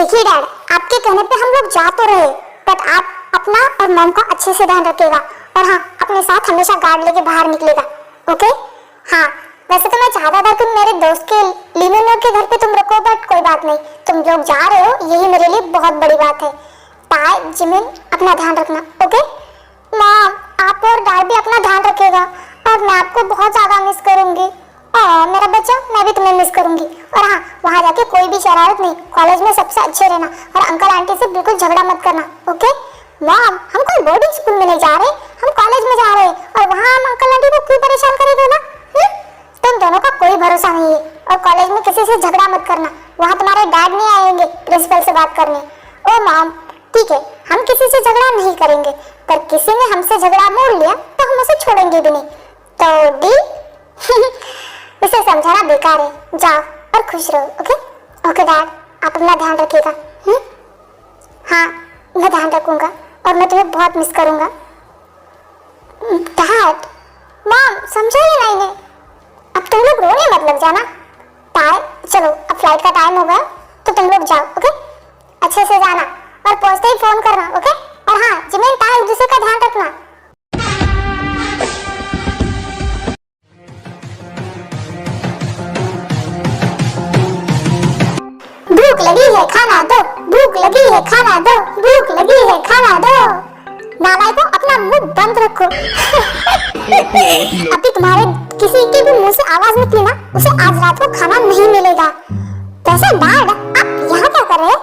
देखिए डैड, आपके कहने पे हम लोग जा तो रहे, बट आप अपना और मॉम का अच्छे से ध्यान रखिएगा। और हाँ, अपने साथ हमेशा गार्ड लेके बाहर निकलेगा, ओके? हाँ, वैसे तो मैं चाहता था कि मेरे दोस्त के लिमोनो के घर पे तुम रुको, बट कोई बात नहीं, तुम लोग जा रहे हो, यही मेरे लिए बहुत बड़ी बात है। टाय, जिमिन, अपना ध्यान रखना, ओके? मॉम, आप और डैड भी अपना ध्यान रखिएगा, और मैं आपको बहुत ज्यादा मिस करूंगी। मेरा बच्चा, मैं भी तुम्हें मिस करूंगी। और हाँ, वहाँ जाके कोई भी शरारत नहीं, कॉलेज में सबसे अच्छे रहना, और अंकल आंटी से बिल्कुल झगड़ा मत करना, ओके? मॉम, हम कोई बोर्डिंग स्कूल में नहीं जा रहे, हम कॉलेज में जा रहे हैं, और वहाँ हम अंकल आंटी को क्यों परेशान करेंगे ना? तुम दोनों का कोई भरोसा नहीं है, और कॉलेज में किसी से झगड़ा मत करना, वहाँ तुम्हारे डैड नहीं आएंगे प्रिंसिपल से बात करने। ओ मॉम, ठीक है, हम किसी से झगड़ा नहीं करेंगे, पर किसी ने हमसे झगड़ा मोड़ लिया तो हम उसे छोड़ेंगे भी नहीं, तो डील? इसे समझाना बेकार है, जाओ और खुश रहो, ओके? ओके डैड, आप अपना ध्यान रखिएगा। हाँ, मैं ध्यान रखूंगा, और मैं तुम्हें बहुत मिस करूंगा। डैड, मॉम, समझा ही नहीं ने, अब तुम लोग रोने मत लग जाना। चलो, अब फ्लाइट का टाइम हो गया, तो तुम लोग जाओ, ओके? अच्छे से जाना, और पहुंचते ही फोन करना, ओके? और हाँ, जिमिन, एक दूसरे का ध्यान रखना। भूख लगी है, खाना दो, भूख लगी है, खाना दो, भूख लगी है, खाना दो। नालायकों, अपना मुंह बंद रखो। अभी तुम्हारे किसी के भी मुंह से आवाज निकली ना, उसे आज रात को खाना नहीं मिलेगा। वैसे डैड, आप यहाँ क्या कर रहे हैं?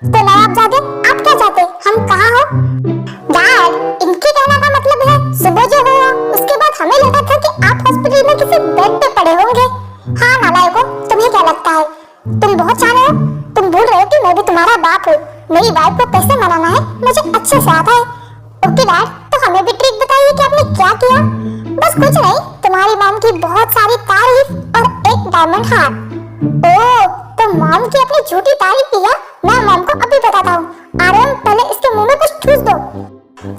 तो नहीं आप जाते, आप क्या चाहते? हम कहाँ हो? डैड, इनके कहने का मतलब है सुबह जो हुआ उसके बाद हमें लगा था कि आप हॉस्पिटल में किसी बेड पे पड़े होंगे। हाँ नालायकों, तुम्हें क्या लगता है? तुम बहुत जाने हो, तुम भूल रहे हो कि मैं भी तुम्हारा बाप हूँ। मेरी वाइफ को कैसे मनाना है मुझे अच्छे से आता है। ओके डैड, तो हमें भी ट्रिक बताइए कि आपने क्या किया। बस कुछ नहीं, तुम्हारी मॉम की बहुत सारी तारीफ और एक डायमंड हार। ओह, तो मॉम की अपनी झूठी तारीफ किया। मैं मॉम को अभी बताता हूँ। आर्यन, पहले इसके मुंह में कुछ ठूस दो।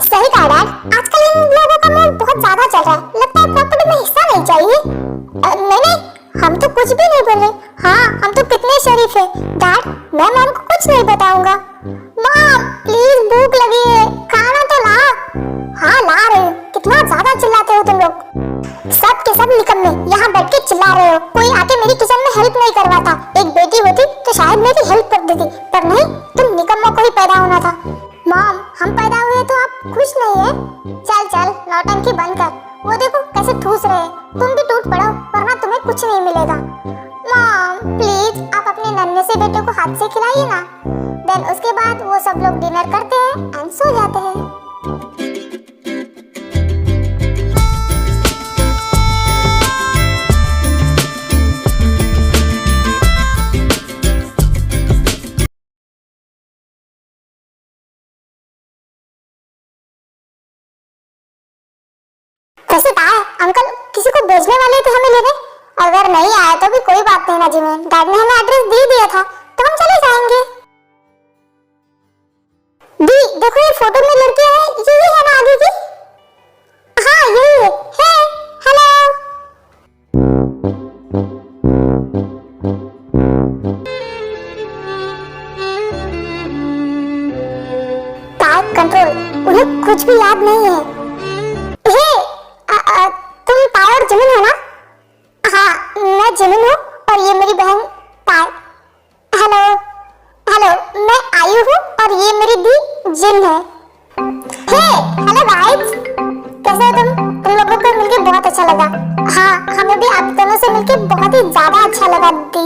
सही कहा डैड, आजकल इन लोगों का मूड बहुत ज्यादा चल रहा है। लगता है प्रॉपर्टी में हिस्सा नहीं चाहिए। नहीं, हम तो कुछ भी नहीं बोल रहे। हाँ, हम तो कितने शरीफ हैं। डैड, मैं मॉम को कुछ नहीं बताऊंगा। मॉम, प्लीज, भूख लगी है, खाना तो ला। हाँ, ला रहे हो। कितना ज्यादा चिल्लाते हो तुम लोग। सब के सब निकम्मे यहाँ बैठ के चिल्ला रहे हो। कोई आके मेरी किचन में हेल्प नहीं करवाता। एक बेटी होती तो शायद मेरी हेल्प कर देती, पर नहीं, तुम निकम्मों को ही पैदा होना था। मॉम, हम पैदा हुए तो आप खुश नहीं है? चल, नौटंकी बंद कर। वो देखो कैसे ठूस रहे हैं। तुम भी टूट पड़ो, वरना तुम्हें कुछ नहीं मिलेगा। मॉम, प्लीज, आप अपने नन्हे से बेटे को हाथ से खिलाइए ना। देन उसके बाद वो सब लोग डिनर करते हैं एंड सो जाते हैं। वैसे अंकल किसी को भेजने वाले थे हमें लेने। अगर नहीं आया तो भी कोई बात नहीं ना जिमिन, डैड ने हमें एड्रेस दे दिया था, तो हम चले जाएंगे। दी, देखो ये फोटो में लड़की है, यही है ना आगे की? हाँ, यही है। हेलो। टाइप कंट्रोल, उन्हें कुछ भी याद नहीं है। तुम ताय और जिमिन हो ना? हाँ, मैं जिमिन हूँ और ये मेरी बहन ताय। हेलो, मैं आयु हूँ और ये मेरी दी जिन है। हेलो गाइस, कैसे हो तुम? तुम लोगों को मिलके बहुत अच्छा लगा। हाँ, हमें भी आप दोनों से मिलके बहुत ही ज्यादा अच्छा लगा। दी,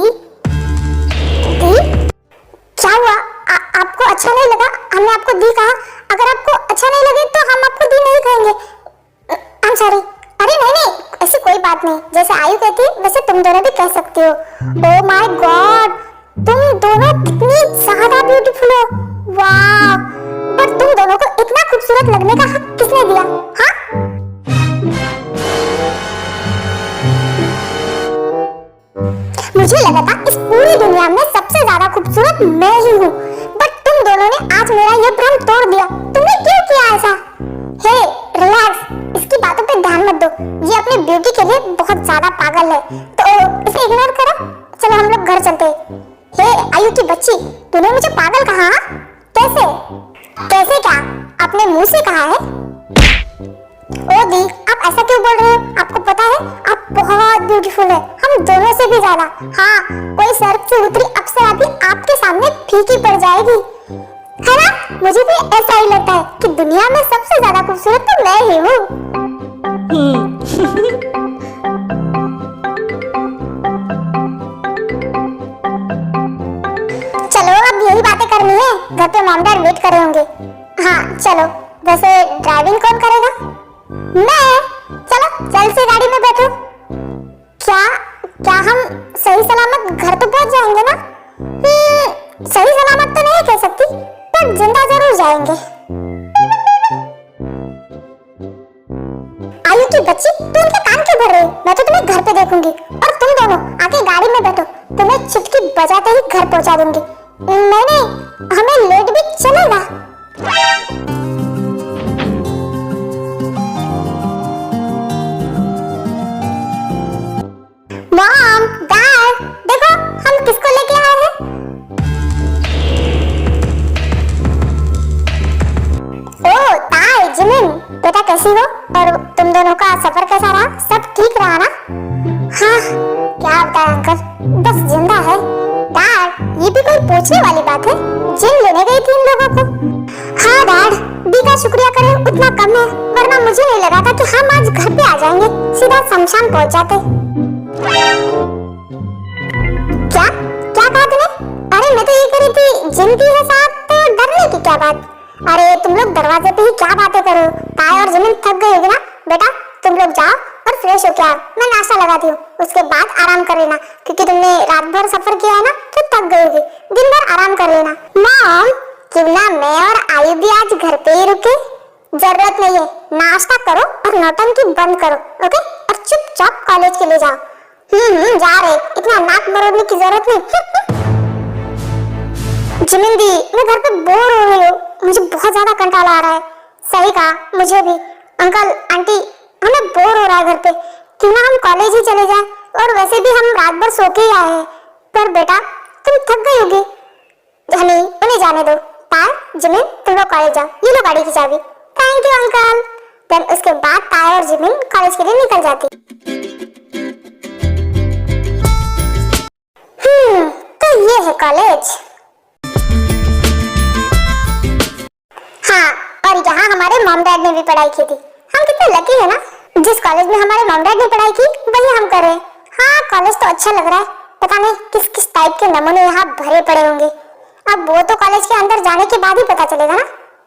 क्या हुआ? आपको अच्छा नहीं लगा? हमने आपको दी कहा। अगर आपको अच्छा नहीं लगे तो हम आपको दी नहीं कहेंगे। I'm sorry। अरे नहीं, ऐसी कोई बात नहीं। जैसे आयु कहती है वैसे तुम दोनों भी कह सकते हो। ओह माय गॉड, तुम दोनों कितनी ज्यादा ब्यूटीफुल हो। वाह, पर तुम दोनों को इतना खूबसूरत लगने का हक किसने दिया? हाँ, मुझे लगा था इस पूरी दुनिया में सबसे ज्यादा खूबसूरत मैं ही हूँ, बट तुम दोनों ने आज मेरा ये भ्रम तोड़ दिया। तुमने क्यों किया ऐसा? हे, रिलैक्स, इसकी बातों पे ध्यान मत दो। ये अपनी ब्यूटी के लिए बहुत ज्यादा पागल है, तो इसे इग्नोर करो। चलो हम लोग घर चलते हैं। हे आयु की बच्ची, तूने मुझे पागल कहा? कैसे? कैसे क्या? अपने मुंह से कहा है? ओ दी, आप ऐसा क्यों बोल रहे हो? आपको पता है आप बहुत ब्यूटीफुल है, हम दोनों से भी ज्यादा। हाँ, कोई स्वर्ग से उतरी अप्सरा भी आपके सामने फीकी पड़ जाएगी, है ना? मुझे भी ऐसा ही लगता है कि दुनिया में सबसे ज्यादा खूबसूरत तो मैं ही हूँ। चलो अब यही बातें करनी है, घर पे मॉम डैड वेट कर रहे होंगे। हाँ चलो, वैसे ड्राइविंग कौन करेगा? मैं। चलो जल्द से गाड़ी में बैठो। क्या क्या हम सही सलामत घर तो पहुंच जाएंगे ना? सही सलामत तो नहीं कह सकती, पर जिंदा जरूर जाएंगे। आयु की बच्ची, तू उनके कान क्यों भर रही? मैं तो तुम्हें घर पे देखूंगी और तुम दोनों आके गाड़ी में बैठो, तुम्हें चुटकी बजाते ही घर पहुंचा दूंगी। नहीं, हमें लेट भी चलेगा। मॉम, डैड, देखो हम किसको लेके आए हैं। ओ ताई, जिमिन, बेटा कैसी हो? और तुम दोनों का सफर कैसा रहा? सब ठीक रहा ना? हाँ, क्या बताएं अंकल, बस जिंदा है। डैड, ये भी कोई पूछने वाली बात है? जिम लेने गई थी इन लोगों को। हाँ डैड, दी का शुक्रिया करें उतना कम है, वरना मुझे नहीं लगा था कि हम आज घर पे आ जाएंगे, सीधा शमशान पहुंच जाते। क्या क्या कहा तूने? अरे मैं तो ये कह रही थी जिम भी है साथ, तो डरने की क्या बात? अरे तुम लोग दरवाजे पे ही क्या बातें करो? ताई और जिमिन थक गई होगी ना? बेटा तुम लोग जाओ और फ्रेश हो के आओ, मैं नाश्ता लगाती हूँ, उसके बाद आराम कर लेना, क्योंकि तुमने रात भर सफर किया है ना, तो थक गई होगी, दिन भर आराम कर लेना। मॉम, क्यों ना मैं और आयु भी आज घर पे ही रुके? जरूरत नहीं है, नाश्ता करो और नौटंकी बंद करो, ओके? और चुपचाप कॉलेज के लिए जाओ। जा रहे, इतना नाक मरोड़ने की जरूरत नहीं। जिमिन दी, मैं घर पे बोर हो रही हूँ, मुझे बहुत ज्यादा कंटाला आ रहा है। सही कहा, मुझे भी। अंकल आंटी, हमें बोर हो रहा है घर पे, क्यों ना हम कॉलेज ही चले जाएं? और वैसे भी हम रात भर सो के ही आए हैं। पर बेटा तुम थक गई होगी। हनी, उन्हें जाने दो। ताई, जिमिन, तुम लोग कॉलेज जाओ, ये लो गाड़ी की चाबी। Thank you uncle. देन उसके बाद ताई और जिमिन कॉलेज के लिए निकल जाती। तो ये है कॉलेज। हाँ, और यहाँ हमारे मॉम डैड ने भी पढ़ाई की थी। हम कितने लकी है ना, जिस कॉलेज में हमारे मॉम डैड ने पढ़ाई की वही हम कर रहे हैं। हाँ, कॉलेज तो अच्छा लग रहा है, पता नहीं किस किस टाइप के नमूने यहाँ भरे पड़े होंगे। अब वो तो कॉलेज के अंदर जाने के बाद ही पता चलेगा ना।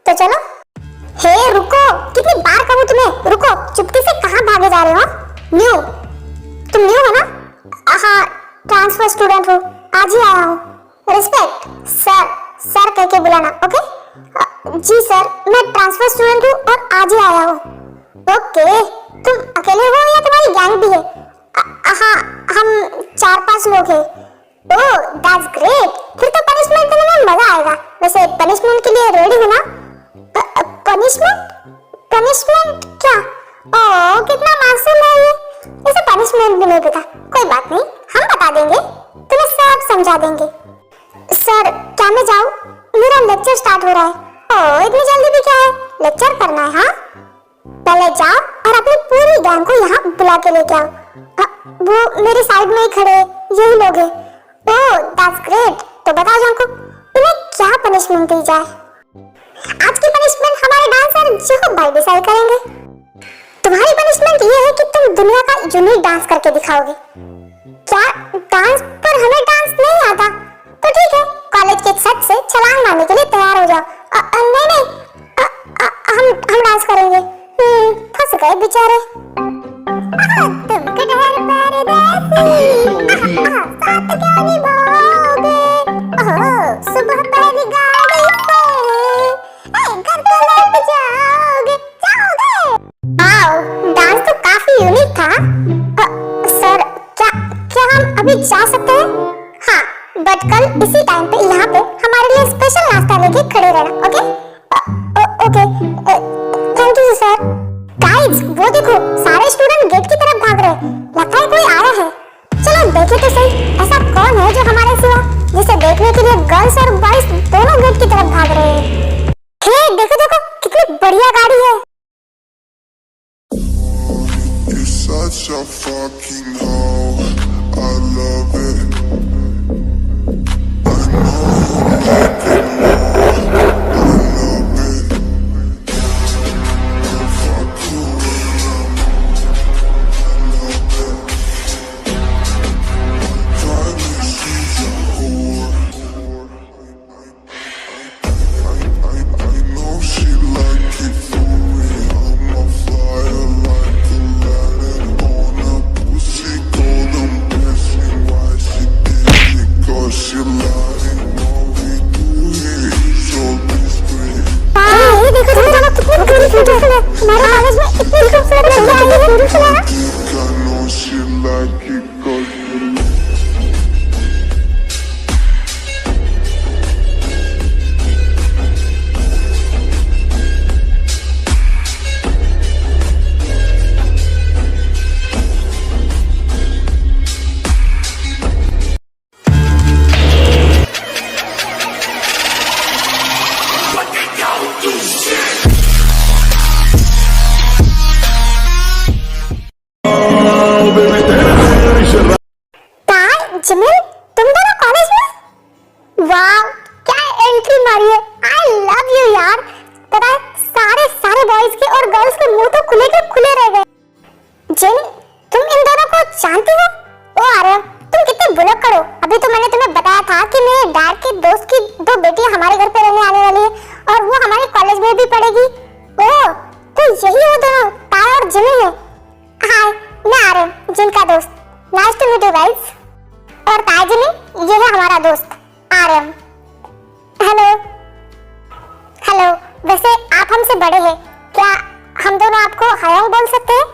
तो चलो। हे रुको, कितनी बार कहूँ तुम्हें, रुको, चुपके से कहाँ भागे जा रहे हो? न्यू, तुम न्यू हो ना? हाँ, ट्रांसफर स्टूडेंट हूँ, आज ही आया हूँ। रिस्पेक्ट, सर, सर कह के बुलाना, ओके? जी सर, मैं ट्रांसफर स्टूडेंट हूँ और आज ही आया हूँ। ओके, तुम अकेले हो या तुम्हारी गैंग भी है? हाँ, हम 4-5 लोग हैं। ओह, दैट्स ग्रेट, फिर तो पनिशमेंट देने में मजा आएगा। वैसे पनिशमेंट के लिए रेडी हो ना? पनिशमेंट? पनिशमेंट क्या? ओह, कितना मासूम है ये, इसे पनिशमेंट भी नहीं पता। कोई बात नहीं, हम बता देंगे, तुम्हें सब समझा देंगे। सर, क्या मैं जाऊँ? मेरा लेक्चर स्टार्ट हो रहा है। ओह, इतनी जल्दी भी क्या है, लेक्चर करना है। हाँ, पहले जाओ और अपनी पूरी गैंग को यहाँ बुला के लेके आओ। वो मेरे साइड में ही खड़े, यही लोग हैं। ओह, दैट्स ग्रेट। तो बताओ जानको, तुम्हें क्या पनिशमेंट दी जाए? आज की पनिशमेंट हमारे डांसर जेहूब भाई डिसाइड करेंगे। तुम्हारी पनिशमेंट ये है कि तुम दुनिया का यूनिक डांस करके दिखाओगे। क्या डांस? पर हमें डांस नहीं आता। तो ठीक है, कॉलेज के छत से छलांग मारने के लिए तैयार हो जाओ। नहीं, हम डांस करेंगे। फंस गए बेचारे। तुम कटहर परदेसी, साथ क्यों निभाओगे? सुबह पहली गाड़ी से घर को लौट जाओगे। डांस तो काफी यूनिक था। सर, क्या हम अभी जा सकते हैं? हाँ, बट कल इसी टाइम पे यहाँ पे हमारे लिए स्पेशल नाश्ता लेके खड़े रहना, okay? Okay, thank you sir. Guys, वो देखो, सारे स्टूडेंट गेट की तरफ भाग रहे हैं, लगता है कोई आया है। चलो देखे तो सही, ऐसा कौन है जो हमारे सिवा जिसे देखने के लिए गर्ल्स और बॉयज दोनों गेट की तरफ भाग रहे हैं। हे देखो देखो कितनी बढ़िया गाड़ी है। You're such a fucking hoe. I love it. I know you like it more. I love it. I'll fuck you around. I love it. Drive me, she's a whore. I know she like it for me. I'm a flyer like a light on a pussy. Told them guessing why she did it, 'cause she lying. What we do here is so discreet. ये देखो दोनों कितनी beautiful है। हमारे college में इतनी खूबसूरत लड़कियां आई है। ब्यूटीफुल है। I know she like it 'cause she Jimin तुम दोनों कॉलेज में? वाव क्या एंट्री मारी है। आई लव यू यार। पता है सारे बॉयज के और गर्ल्स के मुंह तो खुले के खुले रह गए। जिन तुम इन दोनों को जानती हो? ओ अरे तुम कितने बुलक करो। अभी तो मैंने तुम्हें बताया था कि मेरे डैड के दोस्त की 2 बेटियां हमारे घर पे रहने आने वाली है और वो हमारे कॉलेज में भी पढ़ेगी। ओ तो यही वो दोनों ताया और जिमिन है। हाय मैं आर्यन जिन का दोस्त। Nice to meet you guys. और ताजिनी ये है हमारा दोस्त आर्यन। Hello hello. वैसे आप हमसे बड़े हैं, क्या हम दोनों आपको हयांग बोल सकते हैं?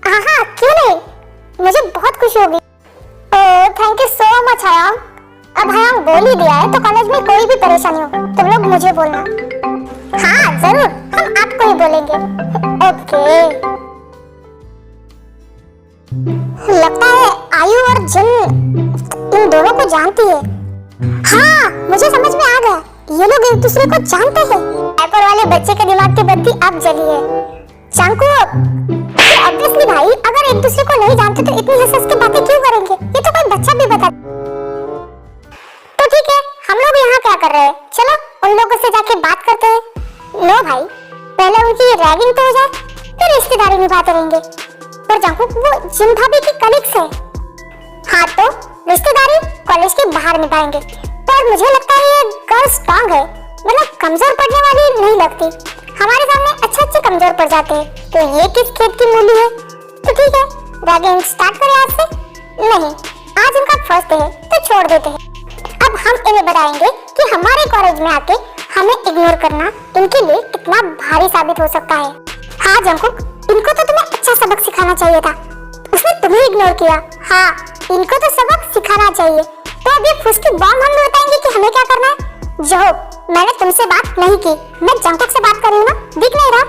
हाँ हाँ क्यों नहीं, मुझे बहुत खुशी होगी। Oh thank you so much हयांग। अब हयांग बोल ही दिया है तो कॉलेज में कोई भी परेशानी हो तुम लोग मुझे बोलना। हाँ जरूर हम आपको ही बोलेंगे। ओके लगता है आयु और जिन इन दोनों को जानती है। हाँ मुझे समझ में आ गया, ये लोग एक दूसरे को जानते हैं। ऐपर वाले बच्चे के दिमाग की बत्ती अब जली है। चांकुक ऑब्वियसली भाई अगर एक दूसरे को नहीं जानते तो इतनी हंस-हंस के बातें क्यों करेंगे, ये तो कोई बच्चा भी बता। तो ठीक है हम लोग यहाँ क्या कर रहे हैं, चलो उन लोगों से जाके बात करते हैं। नो भाई पहले उनकी रैगिंग तो हो जाए फिर रिश्तेदारी निभाते रहेंगे। पर जांकुक वो जिन भाभी की कलीग्स है। हाँ तो रिश्तेदारी कॉलेज के बाहर निभाएंगे। पर मुझे लगता है ये गर्ल स्ट्रांग है, मतलब कमजोर पड़ने वाली नहीं लगती। हमारे सामने अच्छे कमजोर पड़ जाते हैं। तो ये किस खेत की मूली है। तो ठीक है रैगिंग स्टार्ट करें आज से। नहीं आज इनका फर्स्ट डे है तो छोड़ देते हैं। अब हम इन्हें बताएंगे कि हमारे कॉलेज में आके हमें इग्नोर करना इनके लिए कितना भारी साबित हो सकता है। हाँ जंकुक इनको तो तुम्हें अच्छा सबक सिखाना चाहिए था, उसने तुम्हें इग्नोर किया। हाँ इनको तो सबक सिखाना चाहिए। तो अब ये फुसकी बॉम्ब हमें बताएंगे कि हमें क्या करना है। जो मैंने तुमसे बात नहीं की, मैं जंकुक से बात कर रही हूँ ना, दिख नहीं रहा?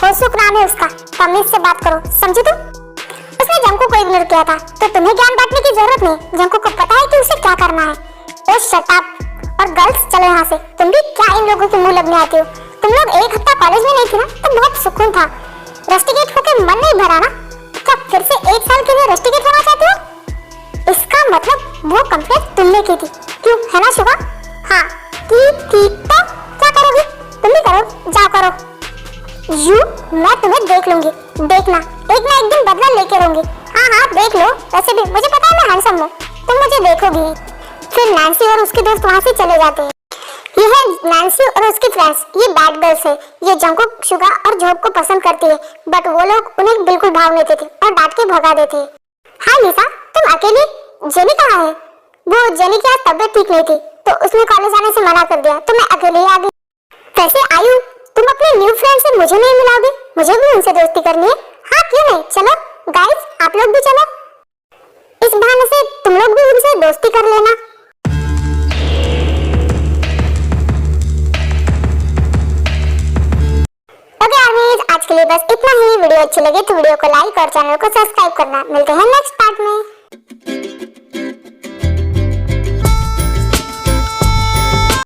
होसुक नाम है उसका, तमीज से बात करो समझे तुम? उसने जंकुक को इग्नोर किया था तो तुम्हें ज्ञान बांटने की जरूरत नहीं। जंकुक को पता है कि उसे क्या करना है। ओ शट अप। और गर्ल्स चलो यहाँ से, तुम भी क्या इन लोगों के मुंह लगने आती हो। तुम लोग एक हफ्ता कॉलेज में नहीं थी ना तो बहुत सुकून था, रस्टिकेट होके मन नहीं भरा ना, क्या फिर से 1 साल के लिए रस्टिकेट होना चाहते हो? इसका मतलब वो कंप्लेंट तुमने की थी, क्यों है ना शुभा? हाँ की थी तो क्या करोगी? तुम भी करो, जाओ करो। मैं तुम्हें देख लूंगी, देखना एक ना एक दिन बदला लेके रहूंगी। हाँ देख लो, वैसे भी मुझे पता है मैं हैंडसम हूँ, तुम मुझे देखोगी। फिर नैन्सी और उसके दोस्त वहाँ से चले जाते हैं। ये है नैन्सी और उसकी फ्रेंड्स, ये बैड गर्ल्स है। ये जंकुक शुगा और जॉब को पसंद करती है बट वो लोग उन्हें बिल्कुल भाव नहीं देते और डांट के भगा देते हैं। हाय निशा तुम अकेली? जेनी कहाँ है? वो जेनी की आज तबीयत ठीक नहीं थी तो उसने कॉलेज आने से मना कर दिया तो मैं अकेले ही आ गई। वैसे आयु तुम अपने न्यू फ्रेंड से मुझे नहीं मिलाओगे? मुझे भी उनसे दोस्ती करनी है। हाँ क्यों नहीं, चलो गाइस आप लोग भी चलो, इस बहाने से तुम लोग भी उनसे दोस्ती कर लेना। आज के लिए बस इतना ही। वीडियो अच्छी लगे तो वीडियो को लाइक और चैनल को सब्सक्राइब करना। मिलते हैं नेक्स्ट पार्ट में।